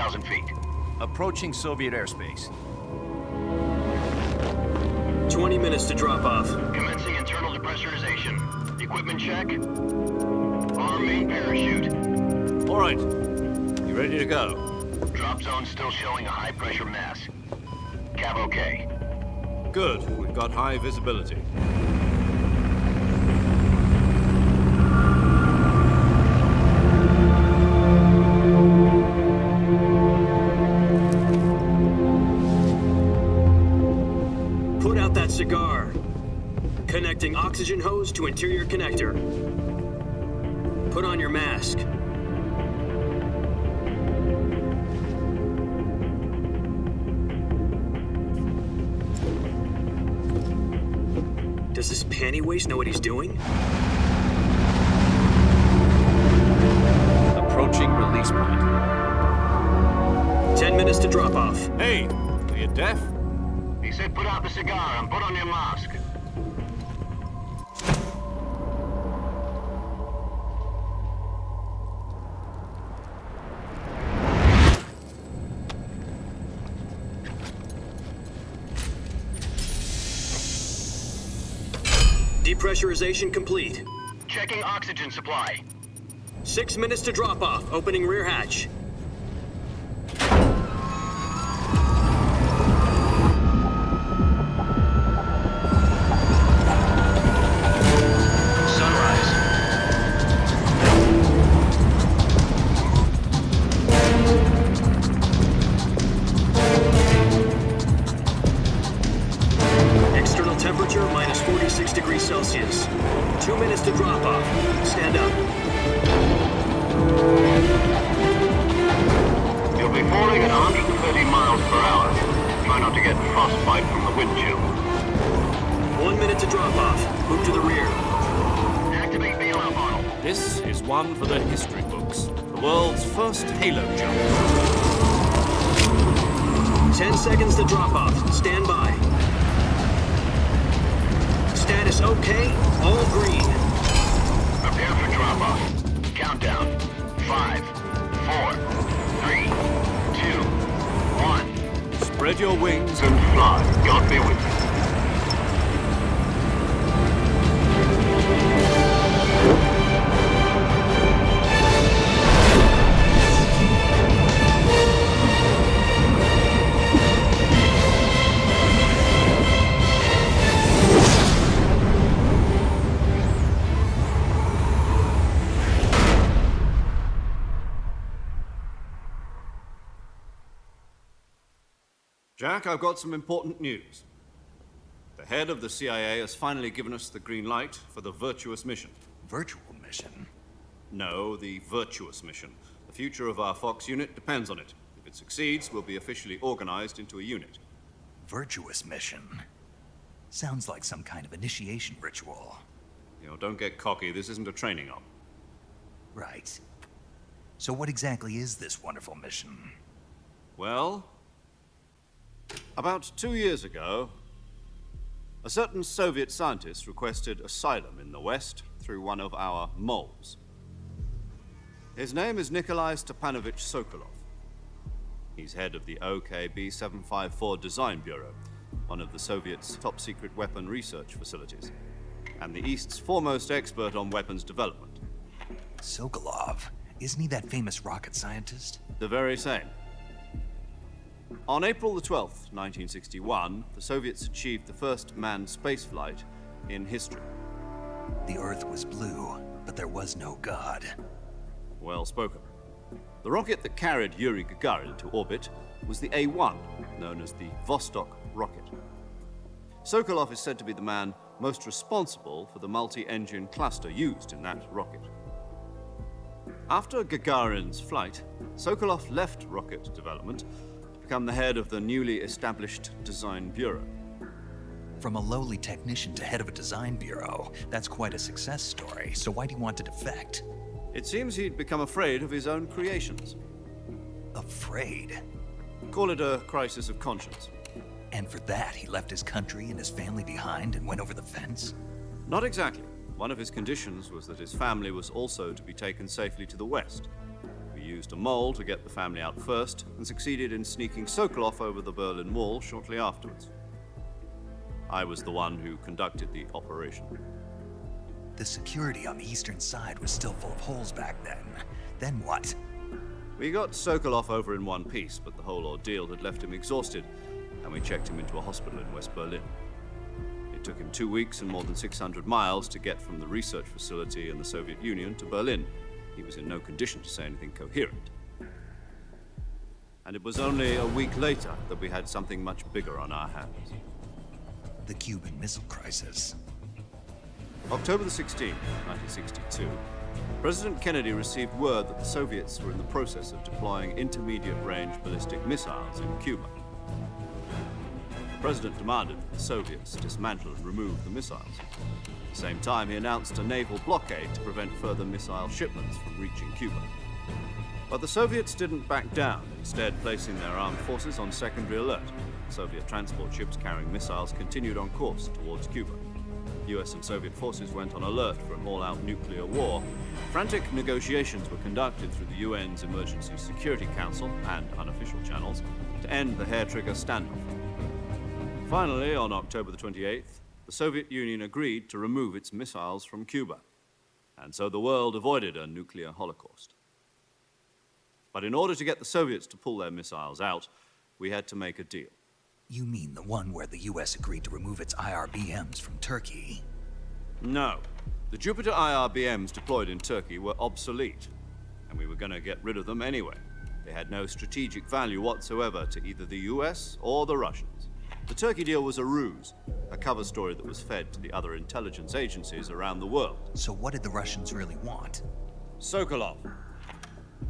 2,000 feet. Approaching Soviet airspace. 20 minutes to drop off. Commencing internal depressurization. Equipment check. Arm main parachute. All right. You ready to go? Drop zone still showing a high pressure mass. Cav okay. Good. We've got high visibility. Put out that cigar. Connecting oxygen hose to interior connector. Put on your mask. Does this panty waste know what he's doing? Approaching release point. 10 minutes to drop off. Hey, are you deaf? He said put out the cigar and put on your mask. Depressurization complete. Checking oxygen supply. 6 minutes to drop off. Opening rear hatch. Sunrise. External temperature minus 46 degrees Celsius. 2 minutes to drop off. Stand up. You'll be falling at 130 miles per hour. Try not to get frostbite from the wind chill. 1 minute to drop off. Move to the rear. Activate bailout model. This is one for the history books. The world's first halo jump. 10 seconds to drop off. Stand by. Status okay. All green. Prepare for drop-off. Countdown. 5, 4, 3, 2, 1. Spread your wings And fly. God be with you. Jack, I've got some important news. The head of the CIA has finally given us the green light for the Virtuous Mission. Virtual Mission? No, the Virtuous Mission. The future of our Fox unit depends on it. If it succeeds, we'll be officially organized into a unit. Virtuous Mission? Sounds like some kind of initiation ritual. You know, don't get cocky. This isn't a training op. Right. So what exactly is this wonderful mission? Well, about 2 years ago, a certain Soviet scientist requested asylum in the West through one of our moles. His name is Nikolai Stepanovich Sokolov. He's head of the OKB-754 Design Bureau, one of the Soviets' top-secret weapon research facilities, and the East's foremost expert on weapons development. Sokolov? Isn't he that famous rocket scientist? The very same. On April the 12th, 1961, the Soviets achieved the first manned spaceflight in history. The Earth was blue, but there was no God. Well spoken. The rocket that carried Yuri Gagarin to orbit was the A-1, known as the Vostok rocket. Sokolov is said to be the man most responsible for the multi-engine cluster used in that rocket. After Gagarin's flight, Sokolov left rocket development to become the head of the newly established Design Bureau. From a lowly technician to head of a design bureau, that's quite a success story. So why do you want to defect? It seems he'd become afraid of his own creations. Afraid? Call it a crisis of conscience. And for that, he left his country and his family behind and went over the fence? Not exactly. One of his conditions was that his family was also to be taken safely to the West. For used a mole to get the family out first and succeeded in sneaking Sokolov over the Berlin Wall shortly afterwards. I was the one who conducted the operation. The security on the eastern side was still full of holes back then. Then what? We got Sokolov over in one piece, but the whole ordeal had left him exhausted, and we checked him into a hospital in West Berlin. It took him 2 weeks and more than 600 miles to get from the research facility in the Soviet Union to Berlin. He was in no condition to say anything coherent. And it was only a week later that we had something much bigger on our hands. The Cuban Missile Crisis. October the 16th, 1962, President Kennedy received word that the Soviets were in the process of deploying intermediate-range ballistic missiles in Cuba. The President demanded that the Soviets dismantle and remove the missiles. At the same time, he announced a naval blockade to prevent further missile shipments from reaching Cuba. But the Soviets didn't back down, instead placing their armed forces on secondary alert. Soviet transport ships carrying missiles continued on course towards Cuba. US and Soviet forces went on alert for an all-out nuclear war. Frantic negotiations were conducted through the UN's Emergency Security Council and unofficial channels to end the hair-trigger standoff. Finally, on October the 28th, the Soviet Union agreed to remove its missiles from Cuba, and so the world avoided a nuclear holocaust. But in order to get the Soviets to pull their missiles out, we had to make a deal. You mean the one where the US agreed to remove its IRBMs from Turkey? No. The Jupiter IRBMs deployed in Turkey were obsolete, and we were going to get rid of them anyway. They had no strategic value whatsoever to either the US or the Russians. The Turkey deal was a ruse, a cover story that was fed to the other intelligence agencies around the world. So what did the Russians really want? Sokolov.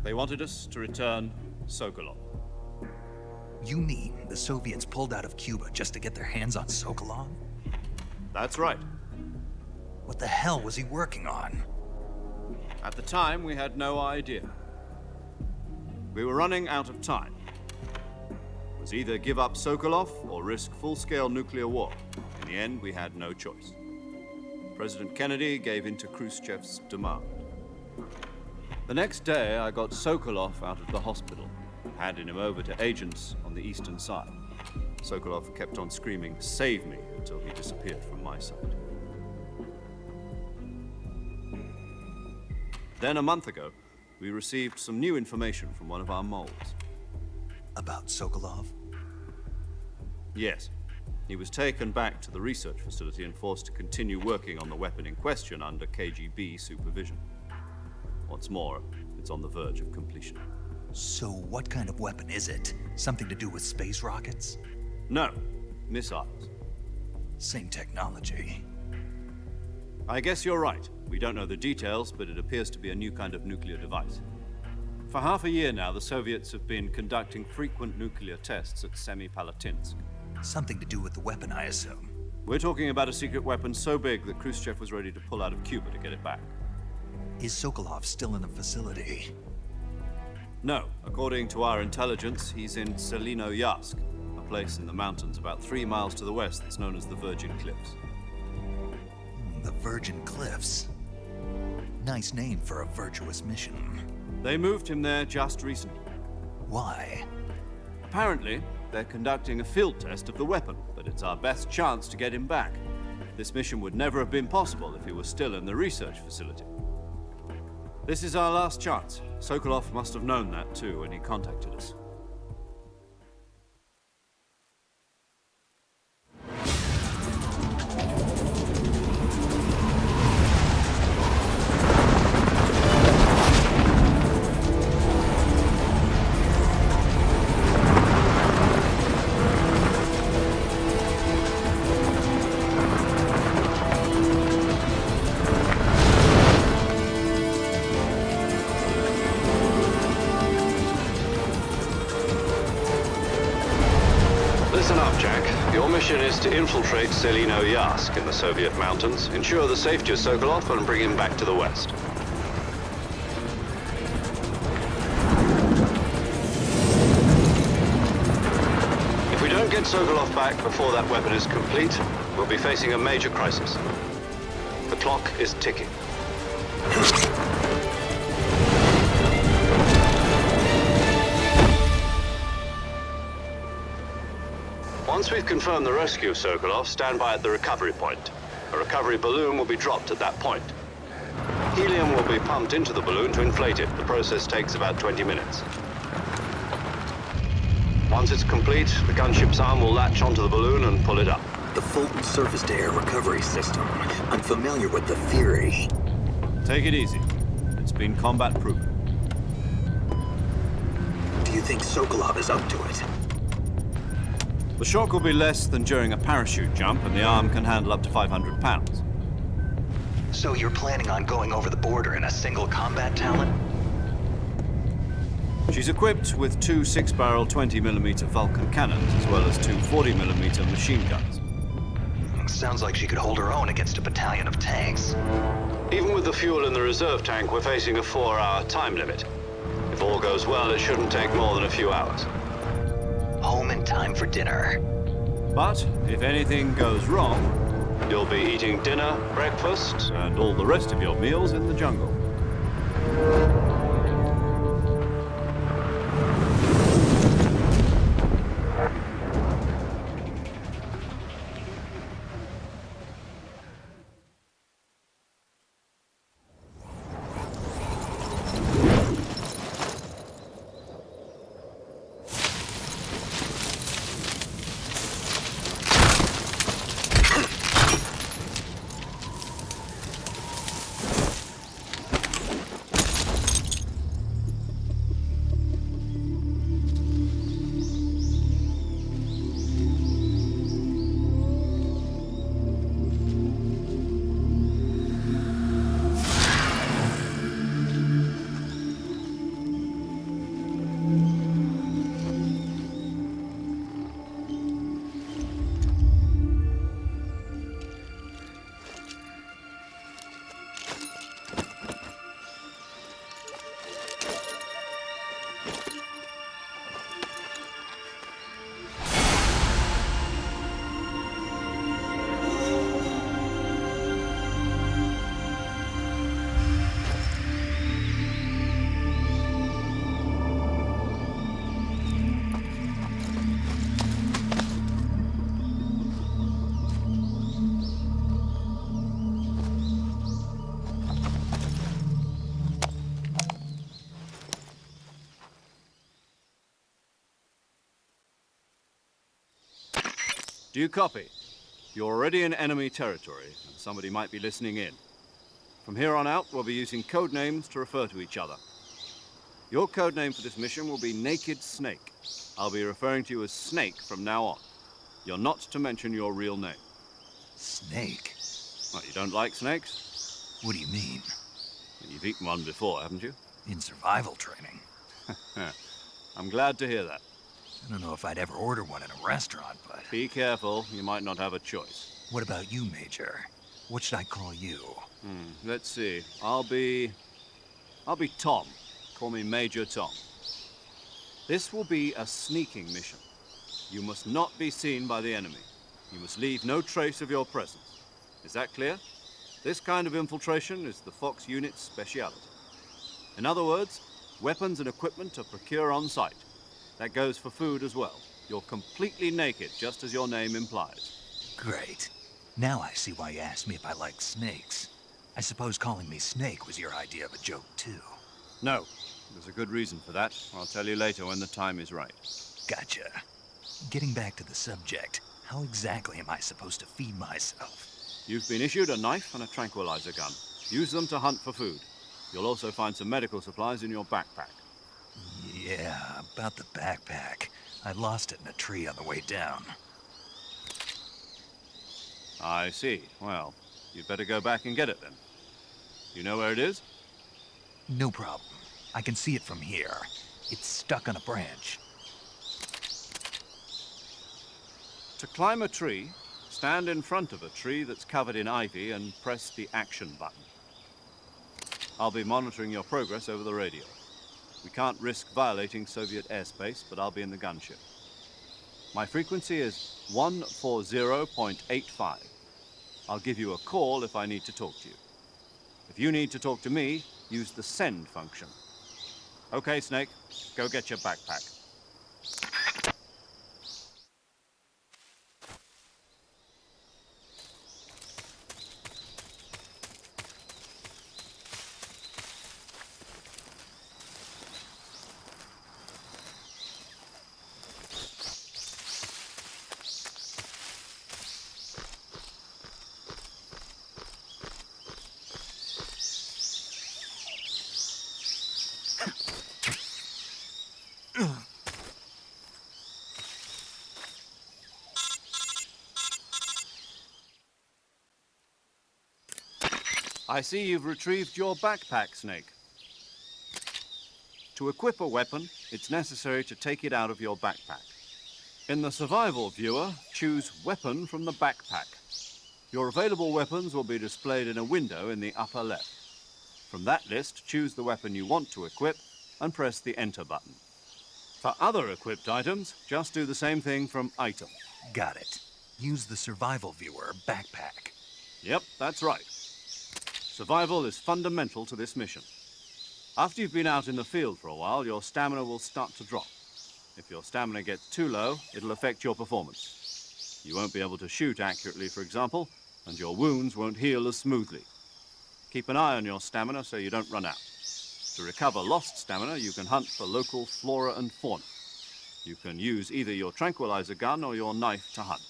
They wanted us to return Sokolov. You mean the Soviets pulled out of Cuba just to get their hands on Sokolov? That's right. What the hell was he working on? At the time, we had no idea. We were running out of time. It was either give up Sokolov or risk full-scale nuclear war. In the end, we had no choice. President Kennedy gave in to Khrushchev's demand. The next day, I got Sokolov out of the hospital, handing him over to agents on the eastern side. Sokolov kept on screaming, "Save me," until he disappeared from my side. Then a month ago, we received some new information from one of our moles. About Sokolov? Yes. He was taken back to the research facility and forced to continue working on the weapon in question under KGB supervision. What's more, it's on the verge of completion. So what kind of weapon is it? Something to do with space rockets? No, missiles. Same technology. I guess you're right. We don't know the details, but it appears to be a new kind of nuclear device. For half a year now, the Soviets have been conducting frequent nuclear tests at Semipalatinsk. Something to do with the weapon, I assume. We're talking about a secret weapon so big that Khrushchev was ready to pull out of Cuba to get it back. Is Sokolov still in the facility? No. According to our intelligence, he's in Selino-Yarsk, a place in the mountains about 3 miles to the west that's known as the Virgin Cliffs. The Virgin Cliffs. Nice name for a virtuous mission. They moved him there just recently. Why? Apparently, they're conducting a field test of the weapon, but it's our best chance to get him back. This mission would never have been possible if he was still in the research facility. This is our last chance. Sokolov must have known that too when he contacted us. Listen up, Jack. Your mission is to infiltrate Selino-Yarsk in the Soviet mountains, ensure the safety of Sokolov, and bring him back to the West. If we don't get Sokolov back before that weapon is complete, we'll be facing a major crisis. The clock is ticking. Once we've confirmed the rescue of Sokolov, stand by at the recovery point. A recovery balloon will be dropped at that point. Helium will be pumped into the balloon to inflate it. The process takes about 20 minutes. Once it's complete, the gunship's arm will latch onto the balloon and pull it up. The Fulton surface-to-air recovery system. I'm familiar with the theory. Take it easy. It's been combat-proven. Do you think Sokolov is up to it? The shock will be less than during a parachute jump, and the arm can handle up to 500 pounds. So you're planning on going over the border in a single combat talent? She's equipped with two 6-barrel 20mm Vulcan cannons, as well as two 40mm machine guns. Sounds like she could hold her own against a battalion of tanks. Even with the fuel in the reserve tank, we're facing a 4-hour time limit. If all goes well, it shouldn't take more than a few hours. Home in time for dinner. But if anything goes wrong, you'll be eating dinner, breakfast, and all the rest of your meals in the jungle. Do you copy? You're already in enemy territory, and somebody might be listening in. From here on out, we'll be using code names to refer to each other. Your code name for this mission will be Naked Snake. I'll be referring to you as Snake from now on. You're not to mention your real name. Snake? What, you don't like snakes? What do you mean? You've eaten one before, haven't you? In survival training. I'm glad to hear that. I don't know if I'd ever order one in a restaurant, but... Be careful, you might not have a choice. What about you, Major? What should I call you? Let's see. I'll be Tom. Call me Major Tom. This will be a sneaking mission. You must not be seen by the enemy. You must leave no trace of your presence. Is that clear? This kind of infiltration is the Fox unit's speciality. In other words, weapons and equipment are procured on site. That goes for food as well. You're completely naked, just as your name implies. Great. Now I see why you asked me if I like snakes. I suppose calling me Snake was your idea of a joke, too. No. There's a good reason for that. I'll tell you later when the time is right. Gotcha. Getting back to the subject, how exactly am I supposed to feed myself? You've been issued a knife and a tranquilizer gun. Use them to hunt for food. You'll also find some medical supplies in your backpack. Yeah, about the backpack. I lost it in a tree on the way down. I see. Well, you'd better go back and get it then. You know where it is? No problem. I can see it from here. It's stuck on a branch. To climb a tree, stand in front of a tree that's covered in ivy and press the action button. I'll be monitoring your progress over the radio. We can't risk violating Soviet airspace, but I'll be in the gunship. My frequency is 140.85. I'll give you a call if I need to talk to you. If you need to talk to me, use the send function. Okay, Snake, go get your backpack. I see you've retrieved your backpack, Snake. To equip a weapon, it's necessary to take it out of your backpack. In the survival viewer, choose Weapon from the backpack. Your available weapons will be displayed in a window in the upper left. From that list, choose the weapon you want to equip and press the Enter button. For other equipped items, just do the same thing from Item. Got it. Use the survival viewer backpack. Yep, that's right. Survival is fundamental to this mission. After you've been out in the field for a while, your stamina will start to drop. If your stamina gets too low, it'll affect your performance. You won't be able to shoot accurately, for example, and your wounds won't heal as smoothly. Keep an eye on your stamina so you don't run out. To recover lost stamina, you can hunt for local flora and fauna. You can use either your tranquilizer gun or your knife to hunt.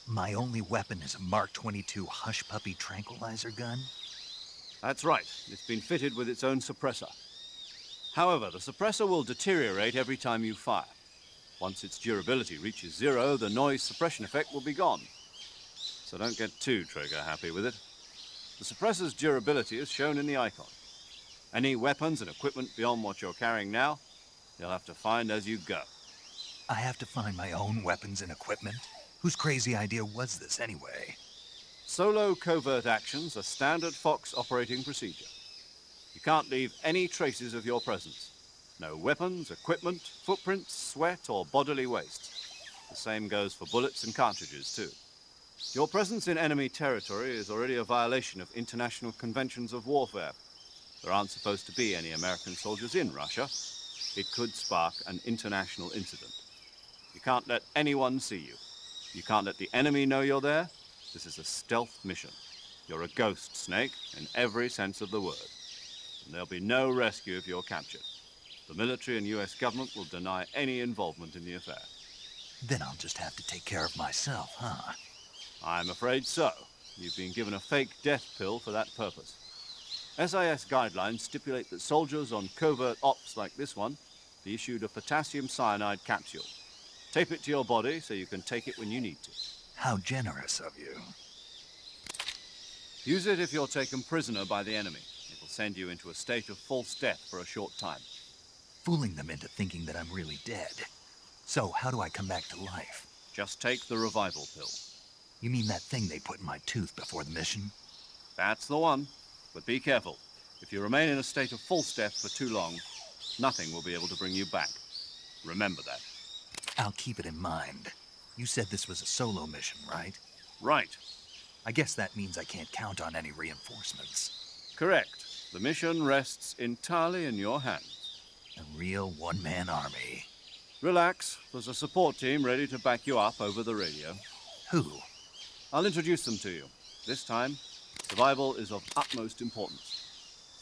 My only weapon is a Mark 22 Hush Puppy tranquilizer gun? That's right. It's been fitted with its own suppressor. However, the suppressor will deteriorate every time you fire. Once its durability reaches 0, the noise suppression effect will be gone. So don't get too trigger-happy with it. The suppressor's durability is shown in the icon. Any weapons and equipment beyond what you're carrying now, you'll have to find as you go. I have to find my own weapons and equipment? Whose crazy idea was this anyway? Solo covert actions are standard Fox operating procedure. You can't leave any traces of your presence. No weapons, equipment, footprints, sweat, or bodily waste. The same goes for bullets and cartridges, too. Your presence in enemy territory is already a violation of international conventions of warfare. There aren't supposed to be any American soldiers in Russia. It could spark an international incident. You can't let anyone see you. You can't let the enemy know you're there. This is a stealth mission. You're a ghost, Snake, in every sense of the word. And there'll be no rescue if you're captured. The military and US government will deny any involvement in the affair. Then I'll just have to take care of myself, huh? I'm afraid so. You've been given a fake death pill for that purpose. SIS guidelines stipulate that soldiers on covert ops like this one be issued a potassium cyanide capsule. Tape it to your body so you can take it when you need to. How generous of you. Use it if you're taken prisoner by the enemy. It will send you into a state of false death for a short time. Fooling them into thinking that I'm really dead. So, how do I come back to life? Just take the revival pill. You mean that thing they put in my tooth before the mission? That's the one. But be careful. If you remain in a state of false death for too long, nothing will be able to bring you back. Remember that. I'll keep it in mind. You said this was a solo mission, right? Right. I guess that means I can't count on any reinforcements. Correct. The mission rests entirely in your hands. A real one-man army. Relax. There's a support team ready to back you up over the radio. Who? I'll introduce them to you. This time, survival is of utmost importance.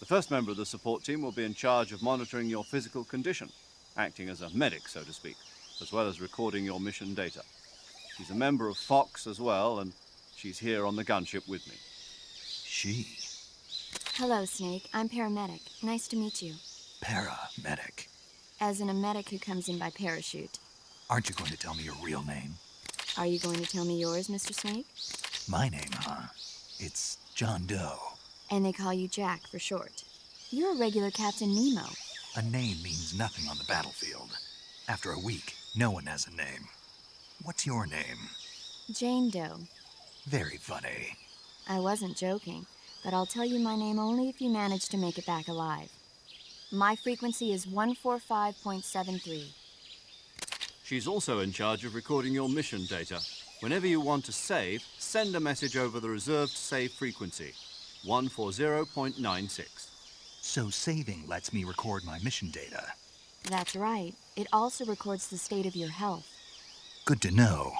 The first member of the support team will be in charge of monitoring your physical condition, acting as a medic, so to speak, as well as recording your mission data. She's a member of Fox as well, and she's here on the gunship with me. She? Hello, Snake. I'm paramedic. Nice to meet you. Paramedic. As in a medic who comes in by parachute. Aren't you going to tell me your real name? Are you going to tell me yours, Mr. Snake? My name, huh? It's John Doe. And they call you Jack for short. You're a regular Captain Nemo. A name means nothing on the battlefield. After a week, no one has a name. What's your name? Jane Doe. Very funny. I wasn't joking, but I'll tell you my name only if you manage to make it back alive. My frequency is 145.73. She's also in charge of recording your mission data. Whenever you want to save, send a message over the reserved save frequency, 140.96. So saving lets me record my mission data. That's right. It also records the state of your health. Good to know.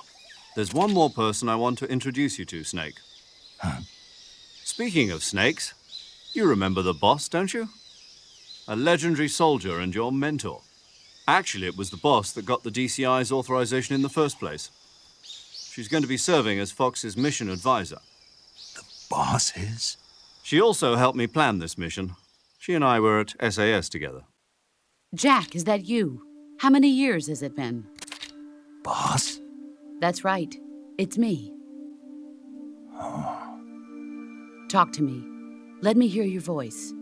There's one more person I want to introduce you to, Snake. Huh? Speaking of snakes, you remember the boss, don't you? A legendary soldier and your mentor. Actually, it was the boss that got the DCI's authorization in the first place. She's going to be serving as Fox's mission advisor. The boss is? She also helped me plan this mission. She and I were at SAS together. Jack, is that you? How many years has it been? Boss? That's right. It's me. Talk to me. Let me hear your voice.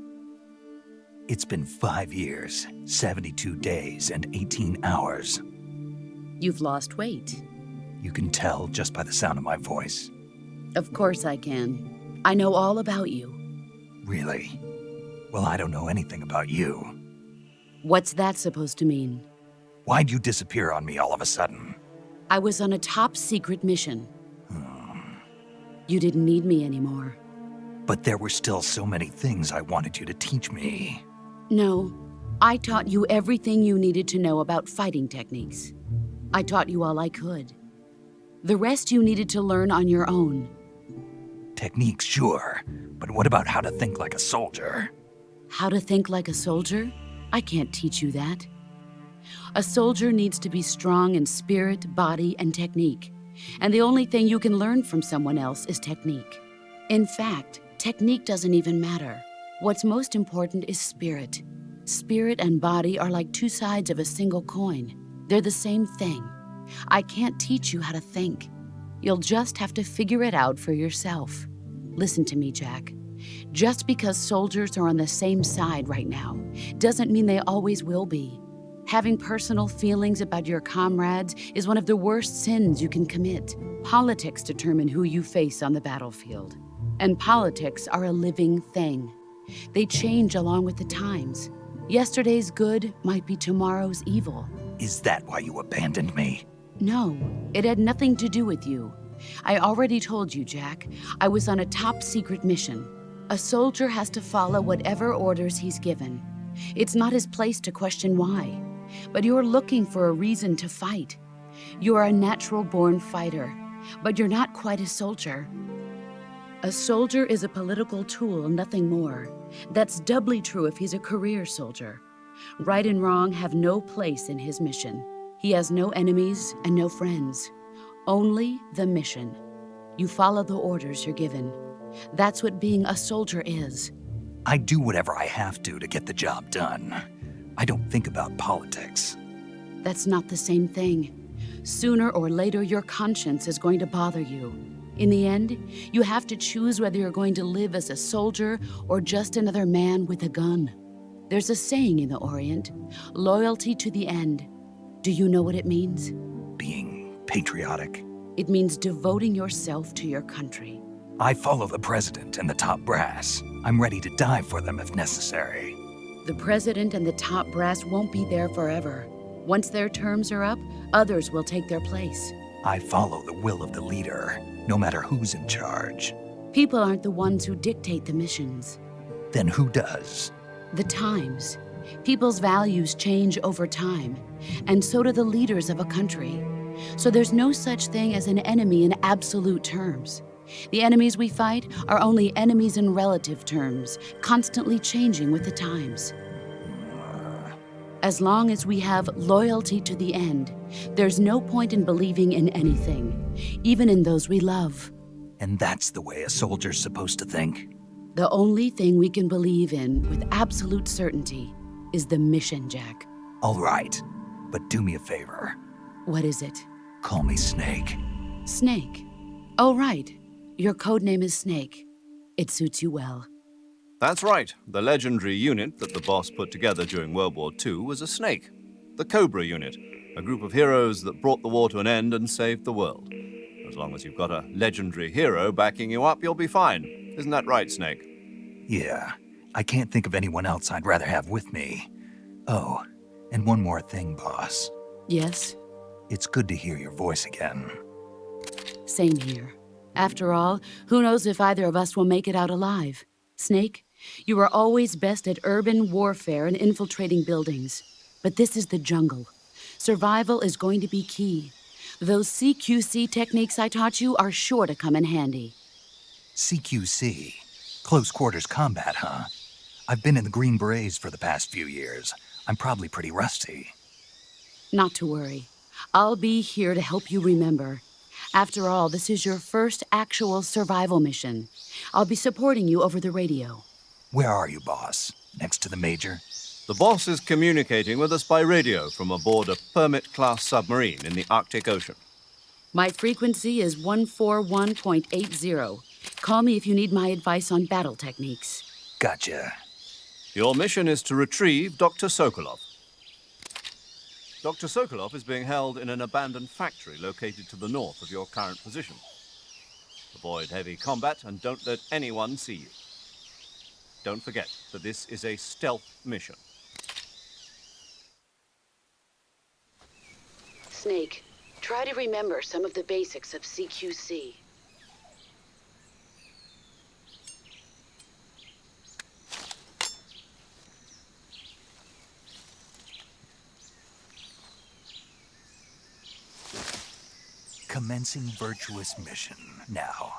It's been 5 years, 72 days, and 18 hours. You've lost weight. You can tell just by the sound of my voice. Of course I can. I know all about you. Really? Well, I don't know anything about you. What's that supposed to mean? Why'd you disappear on me all of a sudden? I was on a top-secret mission. You didn't need me anymore. But there were still so many things I wanted you to teach me. No, I taught you everything you needed to know about fighting techniques. I taught you all I could. The rest you needed to learn on your own. Techniques, sure. But what about how to think like a soldier? How to think like a soldier? I can't teach you that. A soldier needs to be strong in spirit, body, and technique. And the only thing you can learn from someone else is technique. In fact, technique doesn't even matter. What's most important is spirit. Spirit and body are like two sides of a single coin. They're the same thing. I can't teach you how to think. You'll just have to figure it out for yourself. Listen to me, Jack. Just because soldiers are on the same side right now doesn't mean they always will be. Having personal feelings about your comrades is one of the worst sins you can commit. Politics determine who you face on the battlefield. And politics are a living thing. They change along with the times. Yesterday's good might be tomorrow's evil. Is that why you abandoned me? No, it had nothing to do with you. I already told you, Jack. I was on a top-secret mission. A soldier has to follow whatever orders he's given. It's not his place to question why. But you're looking for a reason to fight. You're a natural-born fighter, but you're not quite a soldier. A soldier is a political tool, nothing more. That's doubly true if he's a career soldier. Right and wrong have no place in his mission. He has no enemies and no friends. Only the mission. You follow the orders you're given. That's what being a soldier is. I do whatever I have to get the job done. I don't think about politics. That's not the same thing. Sooner or later, your conscience is going to bother you. In the end, you have to choose whether you're going to live as a soldier or just another man with a gun. There's a saying in the Orient, loyalty to the end. Do you know what it means? Being patriotic. It means devoting yourself to your country. I follow the president and the top brass. I'm ready to die for them if necessary. The president and the top brass won't be there forever. Once their terms are up, others will take their place. I follow the will of the leader, no matter who's in charge. People aren't the ones who dictate the missions. Then who does? The times. People's values change over time, and so do the leaders of a country. So there's no such thing as an enemy in absolute terms. The enemies we fight are only enemies in relative terms, constantly changing with the times. As long as we have loyalty to the end, there's no point in believing in anything, even in those we love. And that's the way a soldier's supposed to think? The only thing we can believe in with absolute certainty is the mission, Jack. All right, but do me a favor. What is it? Call me Snake. Snake. Oh, right. Your code name is Snake. It suits you well. That's right. The legendary unit that the boss put together during World War II was a snake. The Cobra unit, a group of heroes that brought the war to an end and saved the world. As long as you've got a legendary hero backing you up, you'll be fine. Isn't that right, Snake? Yeah, I can't think of anyone else I'd rather have with me. Oh, and one more thing, boss. Yes? It's good to hear your voice again. Same here. After all, who knows if either of us will make it out alive? Snake, you are always best at urban warfare and infiltrating buildings. But this is the jungle. Survival is going to be key. Those CQC techniques I taught you are sure to come in handy. CQC? Close quarters combat, huh? I've been in the Green Berets for the past few years. I'm probably pretty rusty. Not to worry. I'll be here to help you remember. After all, this is your first actual survival mission. I'll be supporting you over the radio. Where are you, boss? Next to the major? The boss is communicating with us by radio from aboard a Permit-class submarine in the Arctic Ocean. My frequency is 141.80. Call me if you need my advice on battle techniques. Gotcha. Your mission is to retrieve Dr. Sokolov. Dr. Sokolov is being held in an abandoned factory located to the north of your current position. Avoid heavy combat and don't let anyone see you. Don't forget that this is a stealth mission. Snake, try to remember some of the basics of CQC. Commencing Virtuous Mission now.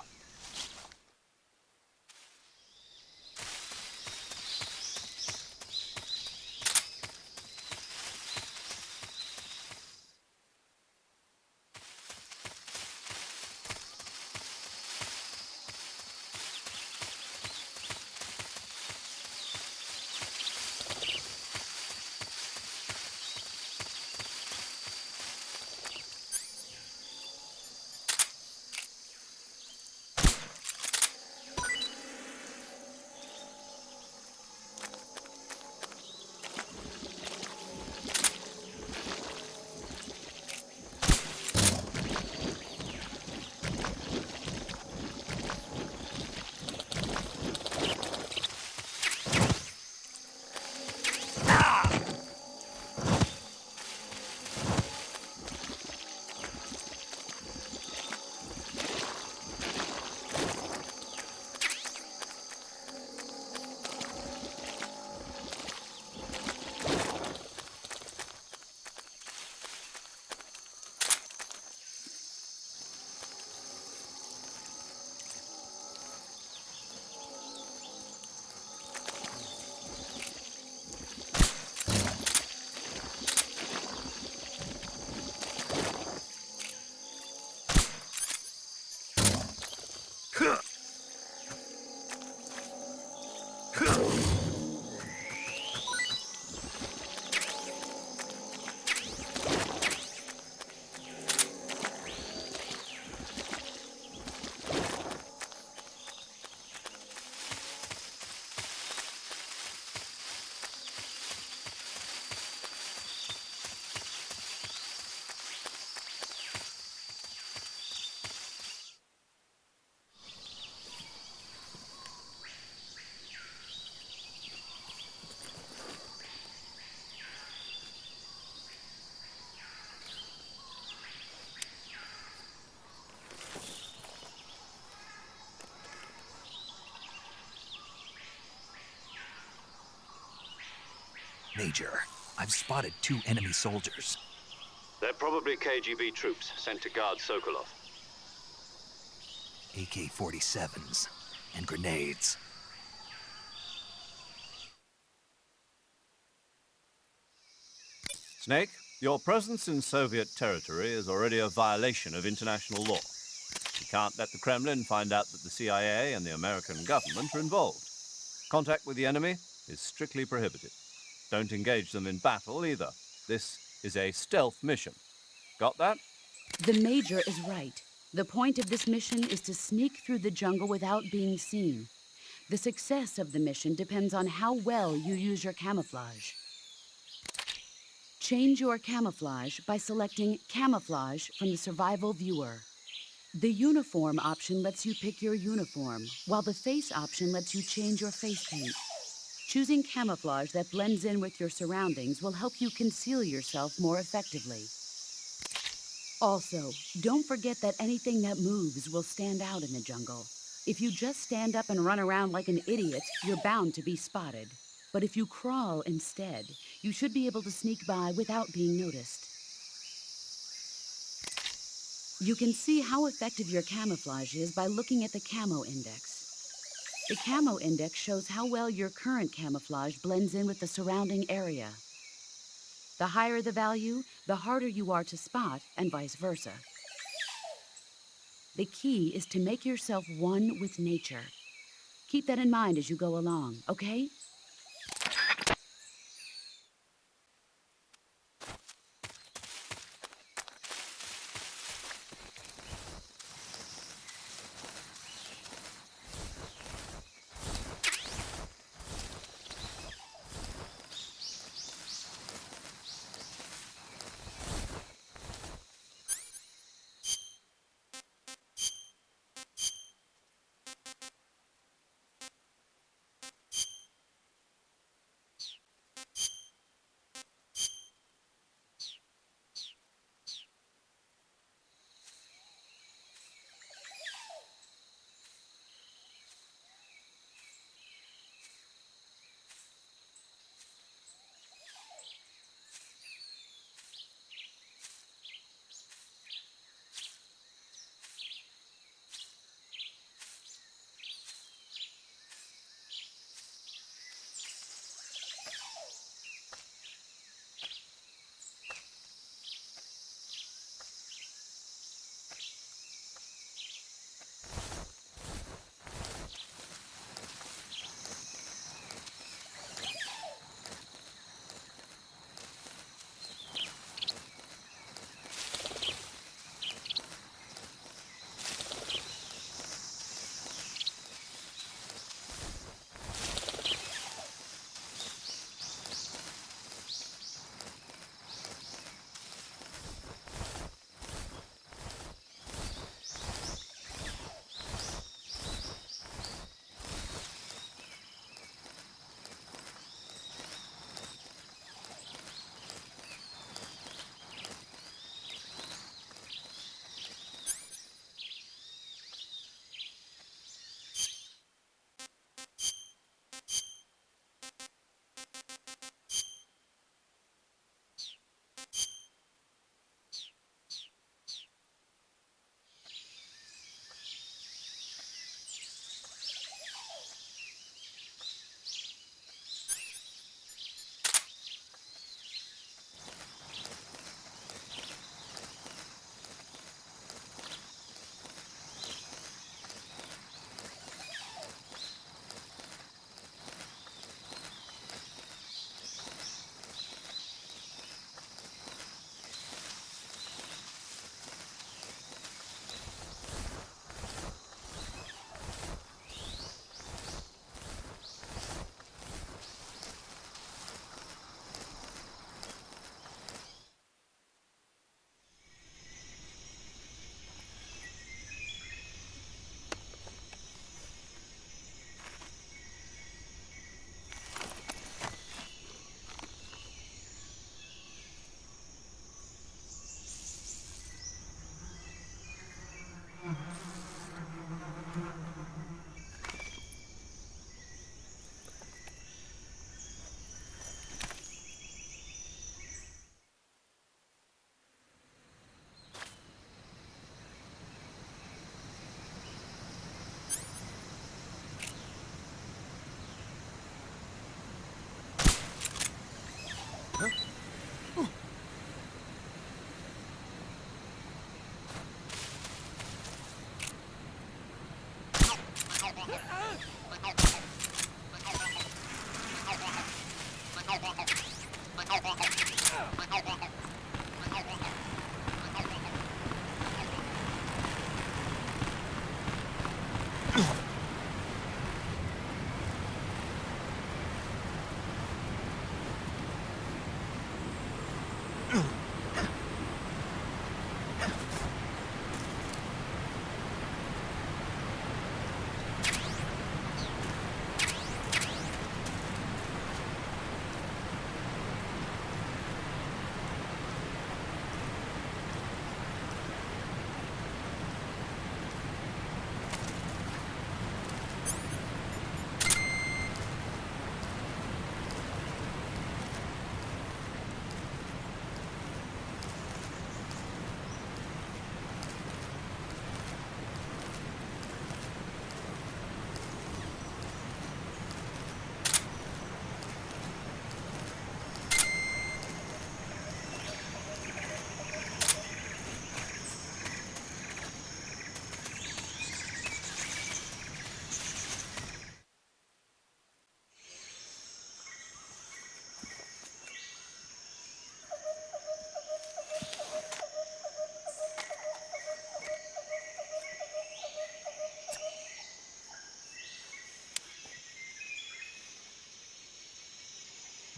Major, I've spotted 2 enemy soldiers. They're probably KGB troops sent to guard Sokolov. AK-47s and grenades. Snake, your presence in Soviet territory is already a violation of international law. You can't let the Kremlin find out that the CIA and the American government are involved. Contact with the enemy is strictly prohibited. Don't engage them in battle either. This is a stealth mission. Got that? The Major is right. The point of this mission is to sneak through the jungle without being seen. The success of the mission depends on how well you use your camouflage. Change your camouflage by selecting Camouflage from the Survival Viewer. The Uniform option lets you pick your uniform, while the Face option lets you change your face paint. Choosing camouflage that blends in with your surroundings will help you conceal yourself more effectively. Also, don't forget that anything that moves will stand out in the jungle. If you just stand up and run around like an idiot, you're bound to be spotted. But if you crawl instead, you should be able to sneak by without being noticed. You can see how effective your camouflage is by looking at the Camo Index. The Camo Index shows how well your current camouflage blends in with the surrounding area. The higher the value, the harder you are to spot, and vice versa. The key is to make yourself one with nature. Keep that in mind as you go along, okay?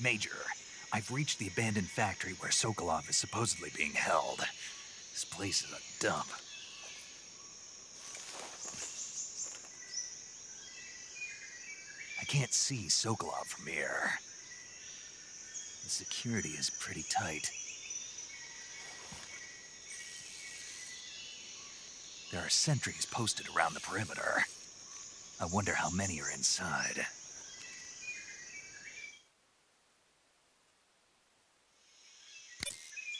Major, I've reached the abandoned factory where Sokolov is supposedly being held. This place is a dump. I can't see Sokolov from here. The security is pretty tight. There are sentries posted around the perimeter. I wonder how many are inside.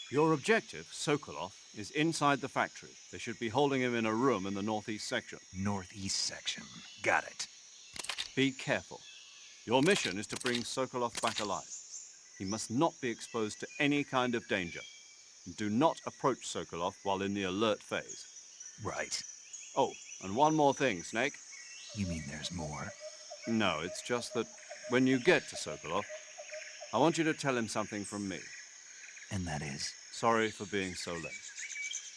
Your objective, Sokolov, is inside the factory. They should be holding him in a room in the northeast section. Northeast section. Got it. Be careful. Your mission is to bring Sokolov back alive. He must not be exposed to any kind of danger. Do not approach Sokolov while in the alert phase. Right. Oh, and one more thing, Snake. You mean there's more? No, it's just that when you get to Sokolov, I want you to tell him something from me. And that is? Sorry for being so late.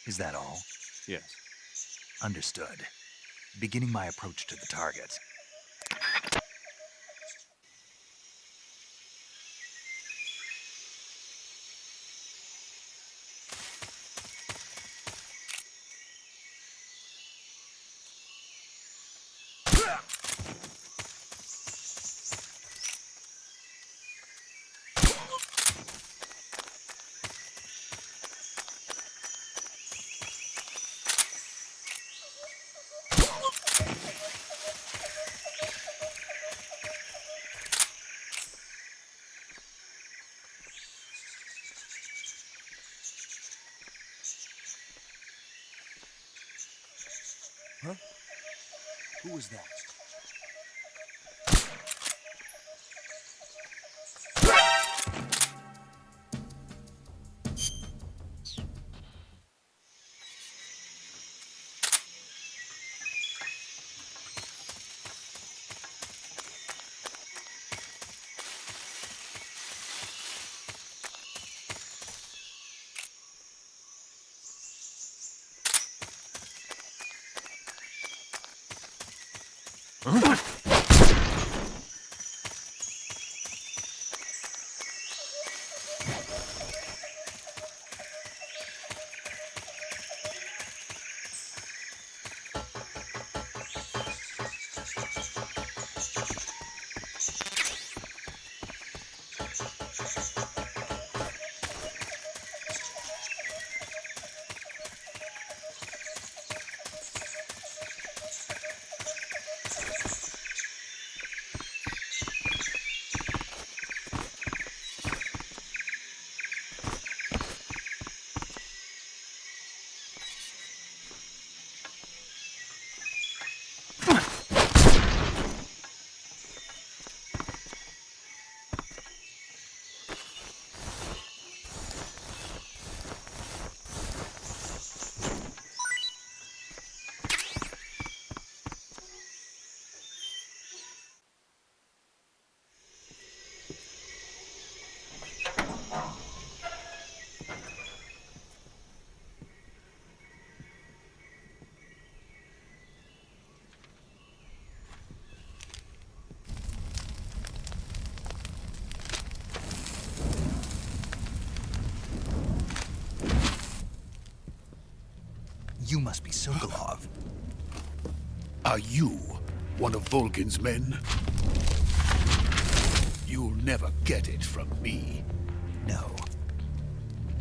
Is that all? Yes. Understood. Beginning my approach to the target. Huh? Who was that? You must be Sokolov. Are you one of Volgin's men? You'll never get it from me. No.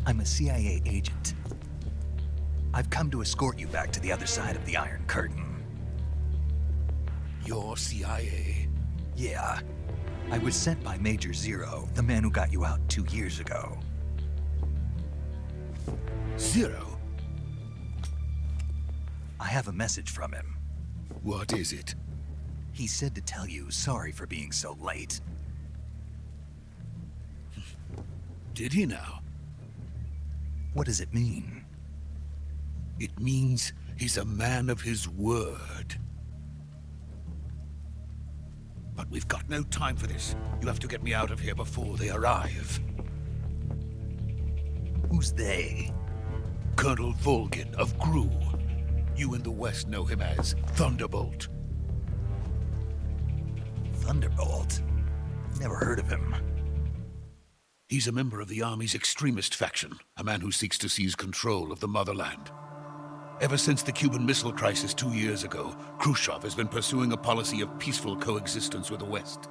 I'm a CIA agent. I've come to escort you back to the other side of the Iron Curtain. You're CIA? Yeah. I was sent by Major Zero, the man who got you out 2 years ago. Zero? I have a message from him. What is it? He said to tell you sorry for being so late. Did he now? What does it mean? It means he's a man of his word. But we've got no time for this. You have to get me out of here before they arrive. Who's they? Colonel Volgin of GRU. You in the West know him as Thunderbolt. Thunderbolt? Never heard of him. He's a member of the Army's extremist faction, a man who seeks to seize control of the motherland. Ever since the Cuban Missile Crisis 2 years ago, Khrushchev has been pursuing a policy of peaceful coexistence with the West.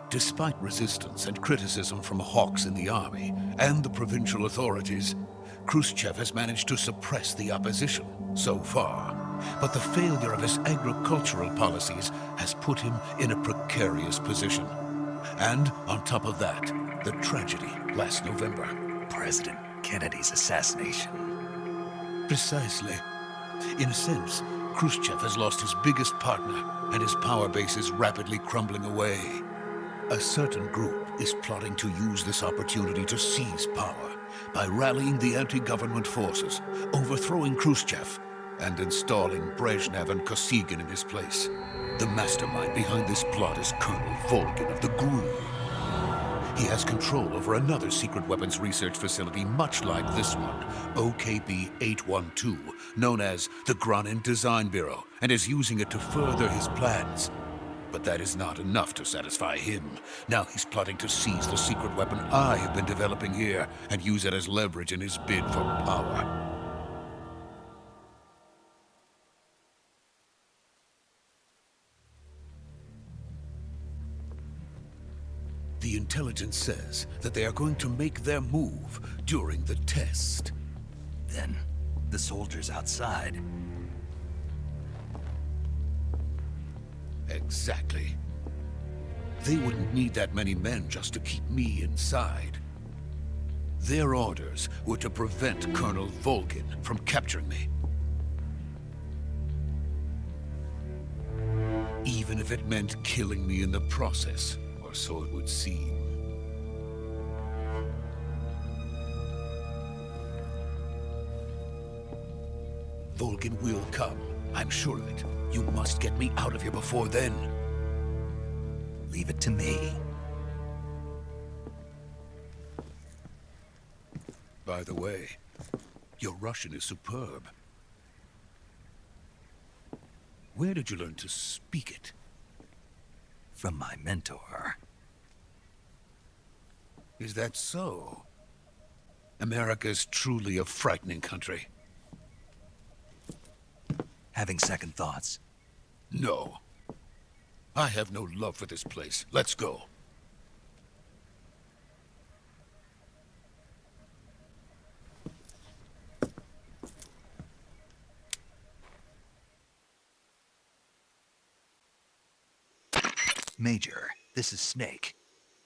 Despite resistance and criticism from hawks in the army and the provincial authorities, Khrushchev has managed to suppress the opposition so far. But the failure of his agricultural policies has put him in a precarious position. And on top of that, the tragedy last November. President Kennedy's assassination. Precisely. In a sense, Khrushchev has lost his biggest partner, and his power base is rapidly crumbling away. A certain group is plotting to use this opportunity to seize power by rallying the anti-government forces, overthrowing Khrushchev, and installing Brezhnev and Kosygin in his place. The mastermind behind this plot is Colonel Volgin of the GRU. He has control over another secret weapons research facility much like this one, OKB-812, known as the Granin Design Bureau, and is using it to further his plans. But that is not enough to satisfy him. Now he's plotting to seize the secret weapon I have been developing here and use it as leverage in his bid for power. The intelligence says that they are going to make their move during the test. Then, the soldiers outside. Exactly. They wouldn't need that many men just to keep me inside. Their orders were to prevent Colonel Volgin from capturing me. Even if it meant killing me in the process. Or so it would seem. Volgin will come. I'm sure of it. You must get me out of here before then. Leave it to me. By the way, your Russian is superb. Where did you learn to speak it? From my mentor. Is that so? America is truly a frightening country. Having second thoughts? No. I have no love for this place. Let's go. Major, this is Snake.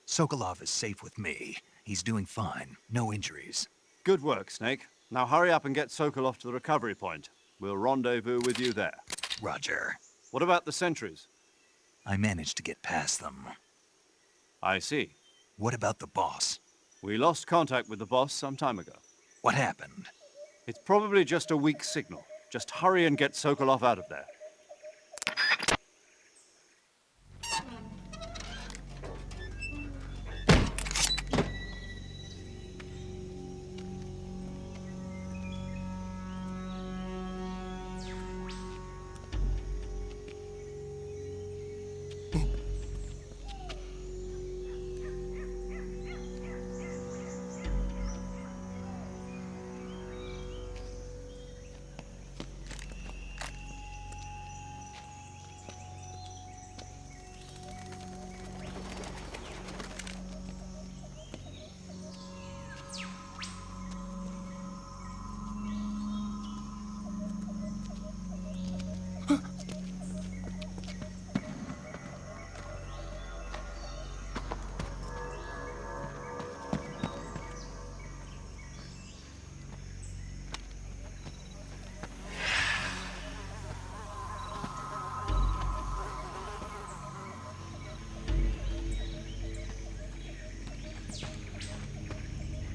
Sokolov is safe with me. He's doing fine. No injuries. Good work, Snake. Now hurry up and get Sokolov to the recovery point. We'll rendezvous with you there. Roger. What about the sentries? I managed to get past them. I see. What about the boss? We lost contact with the boss some time ago. What happened? It's probably just a weak signal. Just hurry and get Sokolov out of there.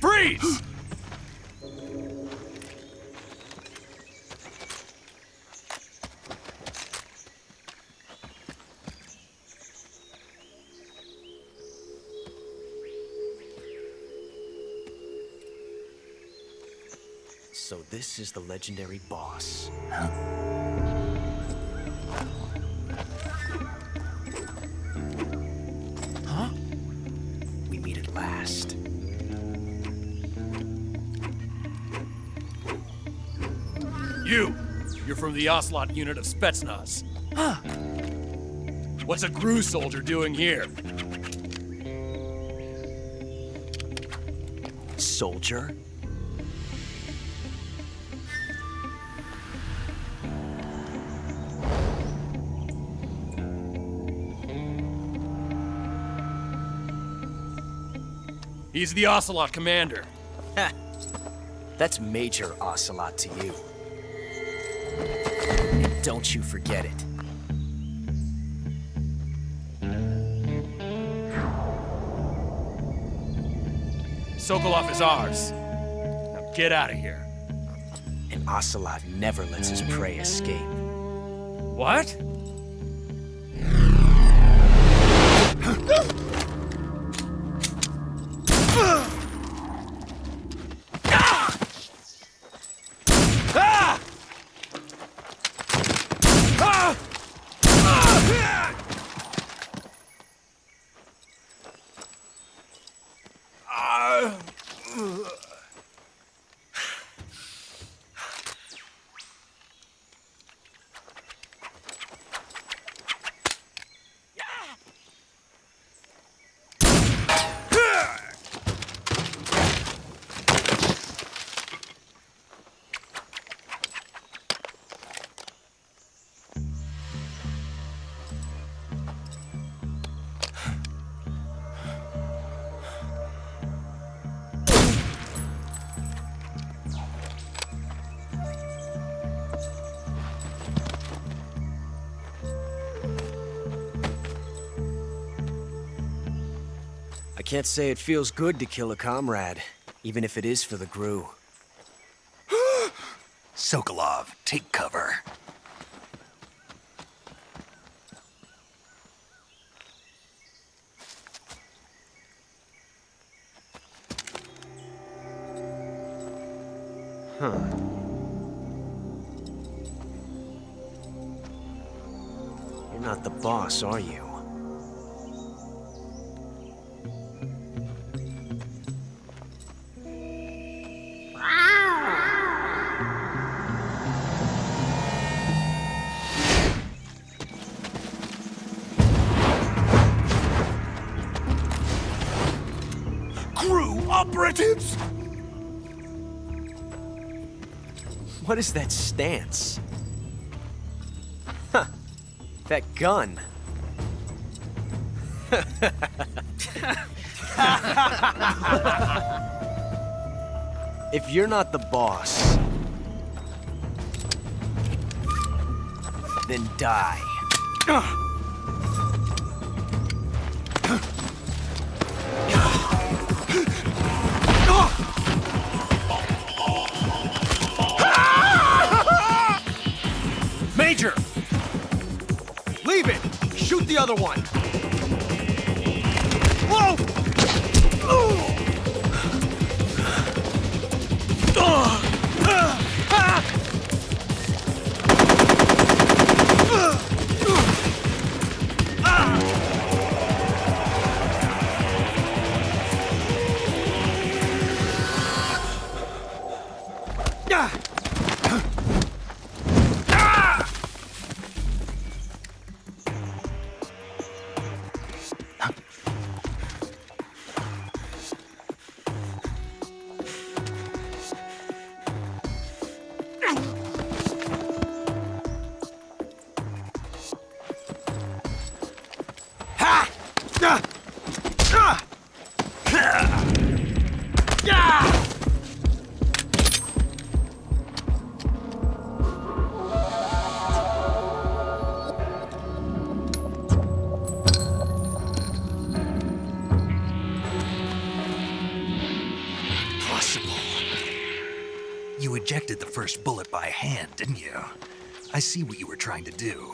Freeze! So this is the legendary boss. Huh? We meet at last. You're from the Ocelot unit of Spetsnaz. Huh. What's a GRU soldier doing here? Soldier? He's the Ocelot commander. Ha! That's Major Ocelot to you. And don't you forget it. Sokolov is ours. Now get out of here. And Ocelot never lets his prey escape. What? I can't say it feels good to kill a comrade, even if it is for the GRU. Sokolov, take cover. Huh. You're not the boss, are you? GRU operatives! What is that stance? Huh. That gun. If you're not the boss, then die. Major! Leave it! Shoot the other one! Whoa! You ejected the first bullet by hand, didn't you? I see what you were trying to do.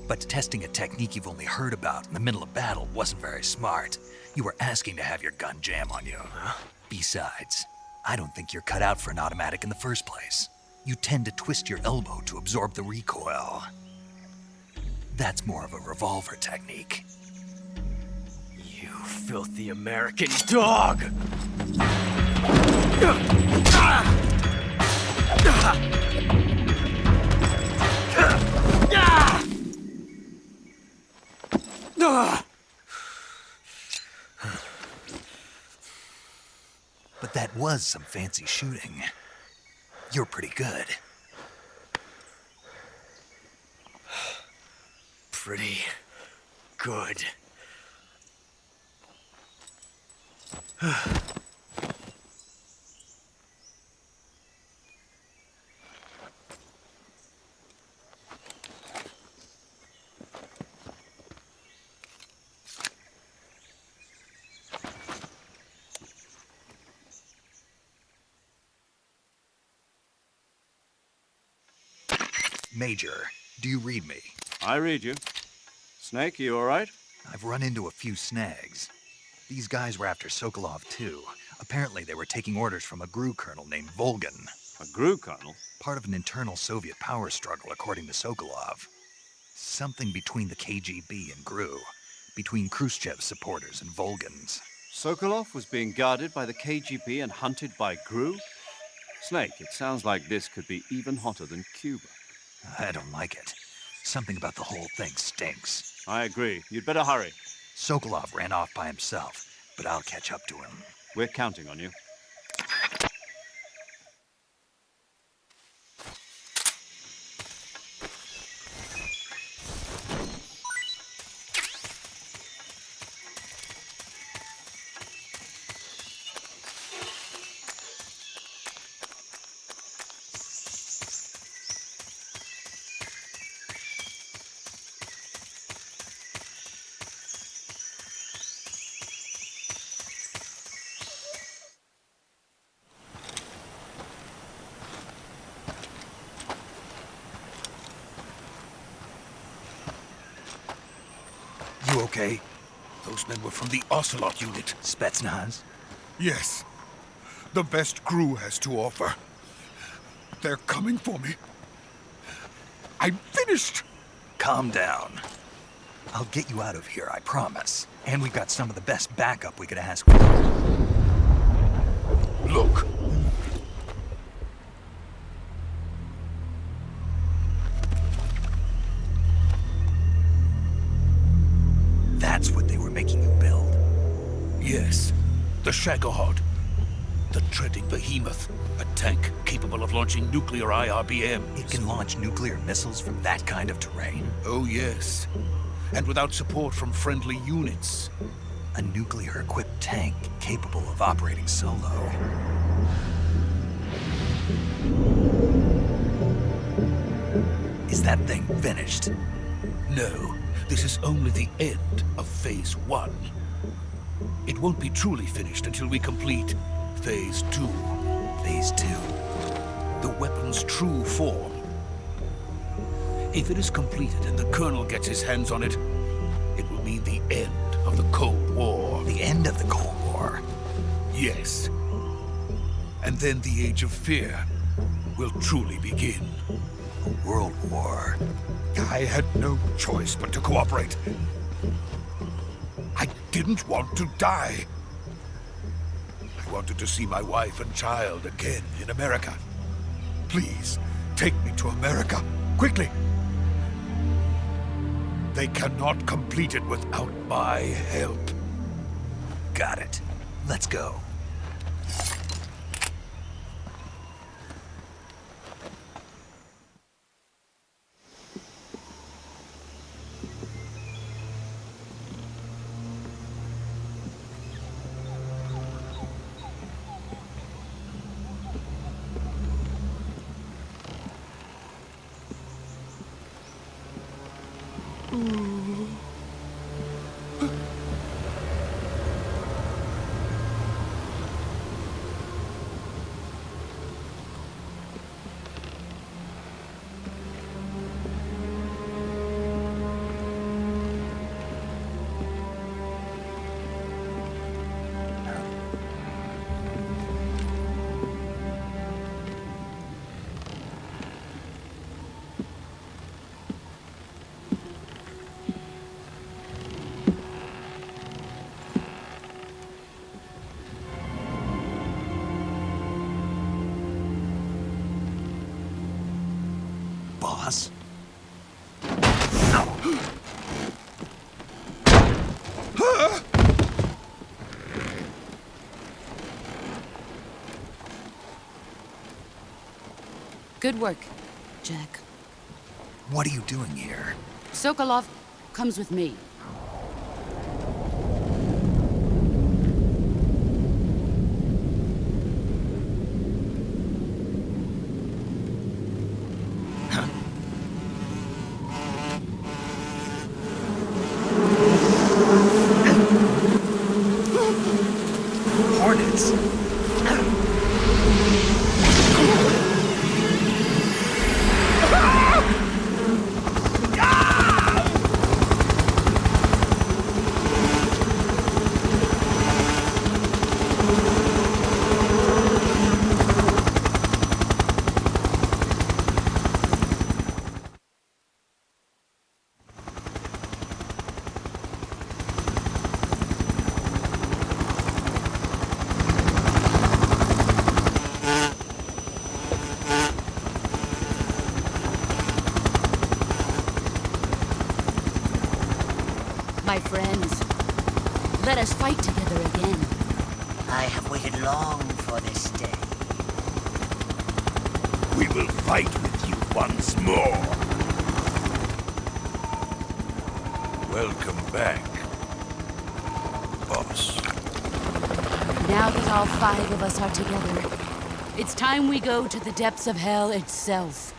But testing a technique you've only heard about in the middle of battle wasn't very smart. You were asking to have your gun jam on you. Huh? Besides, I don't think you're cut out for an automatic in the first place. You tend to twist your elbow to absorb the recoil. That's more of a revolver technique. You filthy American dog! But that was some fancy shooting. You're pretty good. Pretty good. Major, do you read me? I read you. Snake, you all right? I've run into a few snags. These guys were after Sokolov too. Apparently they were taking orders from a GRU colonel named Volgan. A GRU colonel? Part of an internal Soviet power struggle, according to Sokolov. Something between the KGB and GRU. Between Khrushchev's supporters and Volgan's. Sokolov was being guarded by the KGB and hunted by GRU? Snake, it sounds like this could be even hotter than Cuba. I don't like it. Something about the whole thing stinks. I agree. You'd better hurry. Sokolov ran off by himself, but I'll catch up to him. We're counting on you. You okay? Those men were from the Ocelot unit. Spetsnaz? Yes. The best GRU has to offer. They're coming for me. I'm finished! Calm down. I'll get you out of here, I promise. And we've got some of the best backup we could ask for. Look. That's what they were making you build? Yes. The Shagohod. The treading behemoth. A tank capable of launching nuclear IRBMs. It can launch nuclear missiles from that kind of terrain? Oh, yes. And without support from friendly units. A nuclear-equipped tank capable of operating solo. Is that thing finished? No. This is only the end of Phase 1. It won't be truly finished until we complete Phase 2. Phase 2? The weapon's true form. If it is completed and the Colonel gets his hands on it, it will mean the end of the Cold War. The end of the Cold War? Yes. And then the Age of Fear will truly begin. A world war. I had no choice but to cooperate. I didn't want to die. I wanted to see my wife and child again in America. Please, take me to America, quickly. They cannot complete it without my help. Got it. Let's go. Boss? Good work, Jack. What are you doing here? Sokolov comes with me. Hornets! My friends, let us fight together again. I have waited long for this day. We will fight with you once more. Welcome back, boss. Now that all 5 of us are together, it's time we go to the depths of hell itself.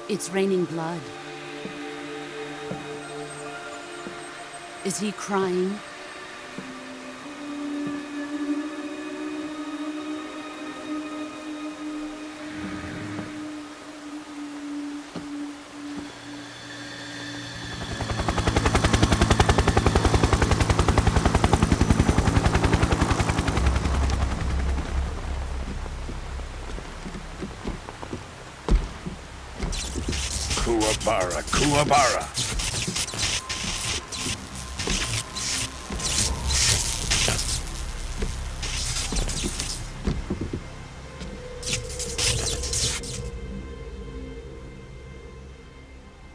It's raining blood. Is he crying? Kuwabara, Kuwabara.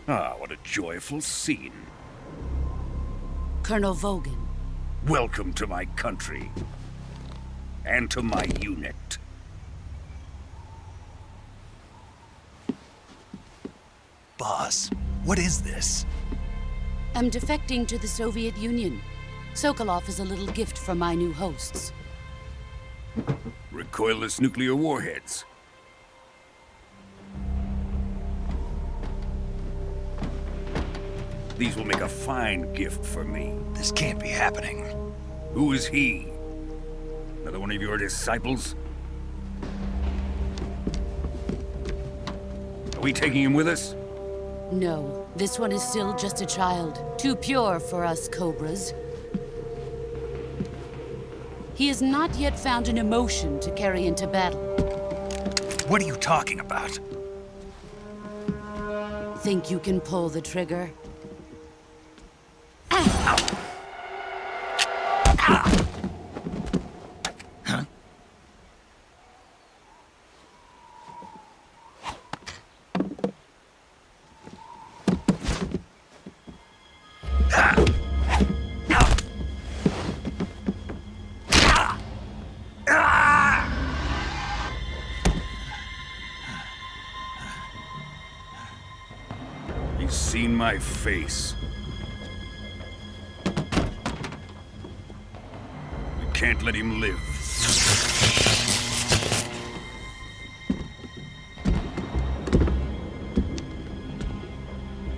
Ah, what a joyful scene. Colonel Vogan. Welcome to my country. And to my unit. Boss, what is this? I'm defecting to the Soviet Union. Sokolov is a little gift from my new hosts. Recoilless nuclear warheads. These will make a fine gift for me. This can't be happening. Who is he? Another one of your disciples? Are we taking him with us? No, this one is still just a child. Too pure for us Cobras. He has not yet found an emotion to carry into battle. What are you talking about? Think you can pull the trigger? He's seen my face. We can't let him live.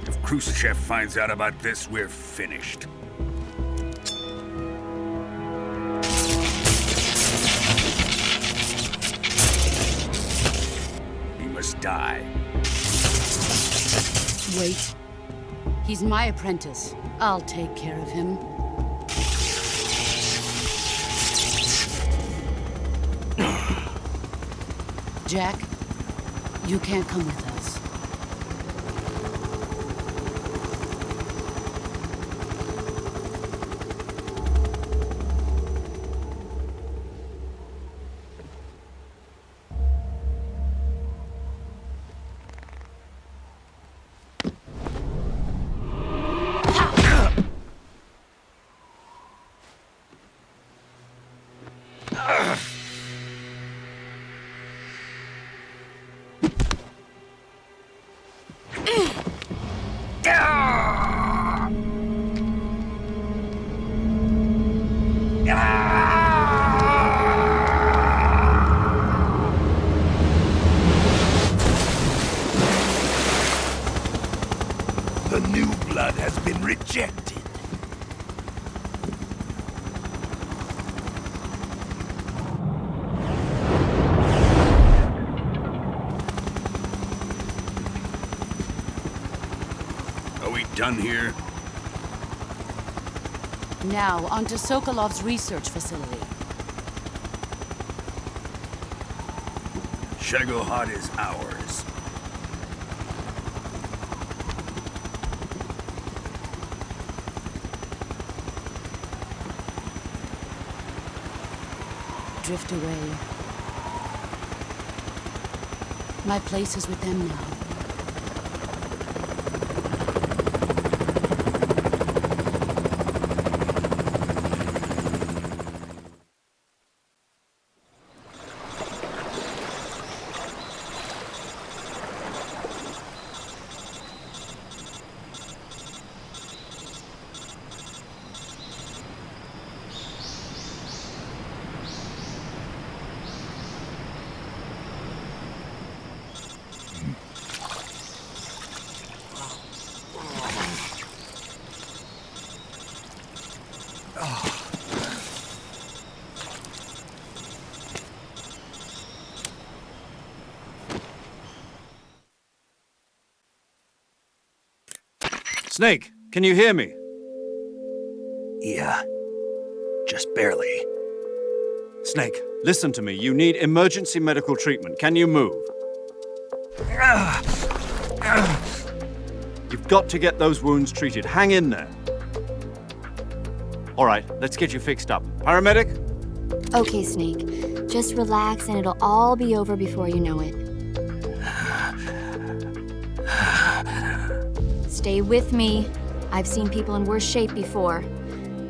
If Khrushchev finds out about this, we're finished. He must die. Wait. He's my apprentice. I'll take care of him. Jack, you can't come with us. been rejected. Are we done here? Now, on to Sokolov's research facility. Shagohod is ours. Drift away. My place is with them now. Snake, can you hear me? Yeah. Just barely. Snake, listen to me. You need emergency medical treatment. Can you move? You've got to get those wounds treated. Hang in there. All right, let's get you fixed up. Paramedic? Okay, Snake. Just relax and it'll all be over before you know it. Stay with me. I've seen people in worse shape before.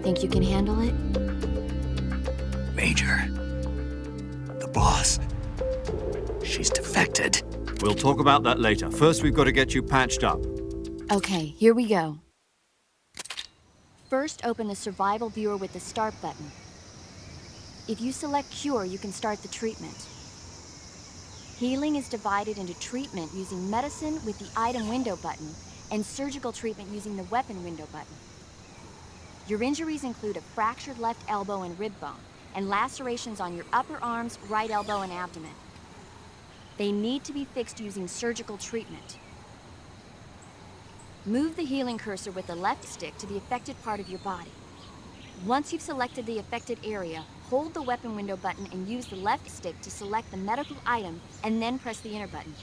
Think you can handle it? Major. The boss. She's defected. We'll talk about that later. First, we've got to get you patched up. Okay, here we go. First, open the survival viewer with the start button. If you select cure, you can start the treatment. Healing is divided into treatment using medicine with the item window button and surgical treatment using the weapon window button. Your injuries include a fractured left elbow and rib bone, and lacerations on your upper arms, right elbow, and abdomen. They need to be fixed using surgical treatment. Move the healing cursor with the left stick to the affected part of your body. Once you've selected the affected area, hold the weapon window button and use the left stick to select the medical item, and then press the enter button.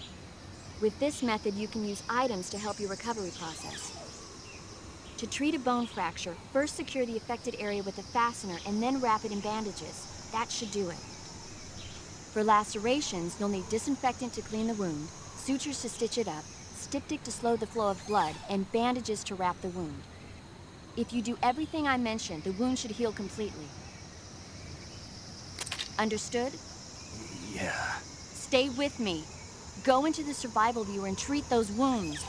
With this method, you can use items to help your recovery process. To treat a bone fracture, first secure the affected area with a fastener and then wrap it in bandages. That should do it. For lacerations, you'll need disinfectant to clean the wound, sutures to stitch it up, styptic to slow the flow of blood, and bandages to wrap the wound. If you do everything I mentioned, the wound should heal completely. Understood? Yeah. Stay with me. Go into the survival viewer and treat those wounds.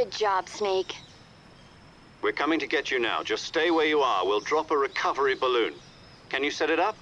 Good job, Snake. We're coming to get you now. Just stay where you are. We'll drop a recovery balloon. Can you set it up?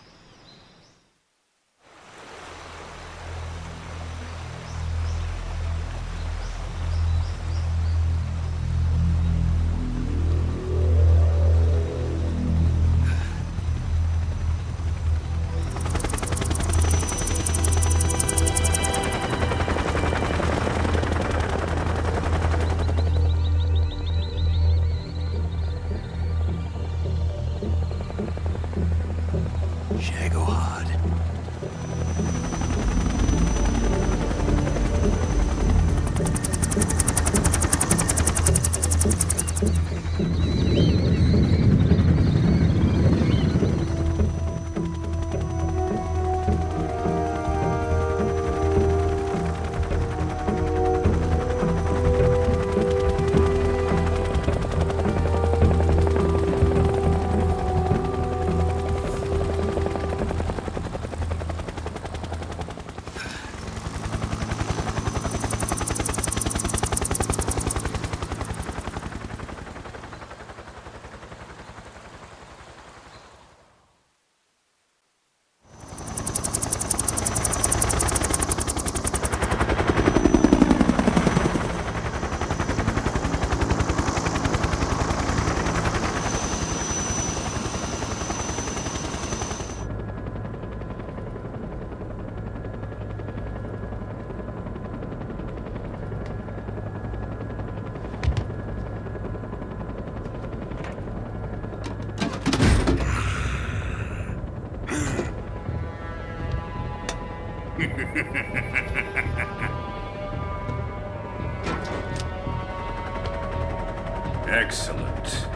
Excellent.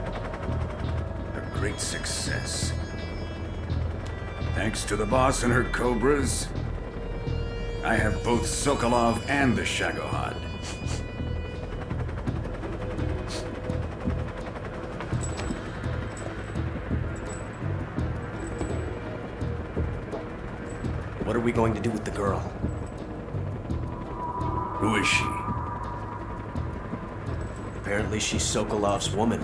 A great success. Thanks to the boss and her cobras, I have both Sokolov and the Shagohod. What are we going to do with the girl? Who is she? Apparently she's Sokolov's woman.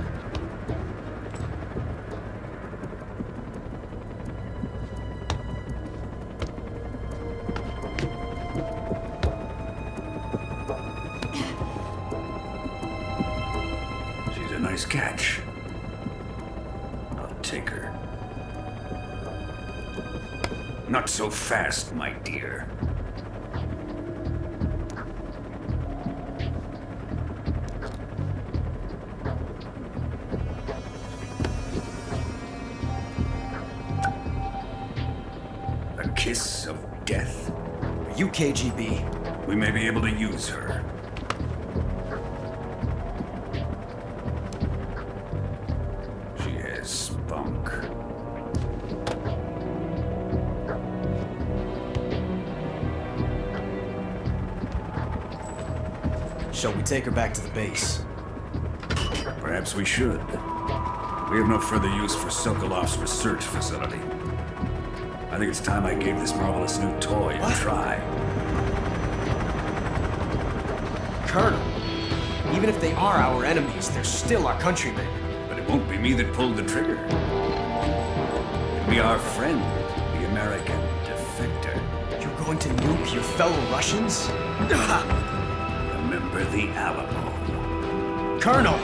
She's a nice catch. I'll take her. Not so fast, my dear. A kiss of death. Are you KGB? We may be able to use her. She has spunk. Shall we take her back to the base? Perhaps we should. We have no further use for Sokolov's research facility. I think it's time I gave this marvelous new toy a try. Colonel, even if they are our enemies, they're still our countrymen. But it won't be me that pulled the trigger. It'll be our friend, the American defector. You're going to nuke your fellow Russians? Remember the Alamo. Colonel!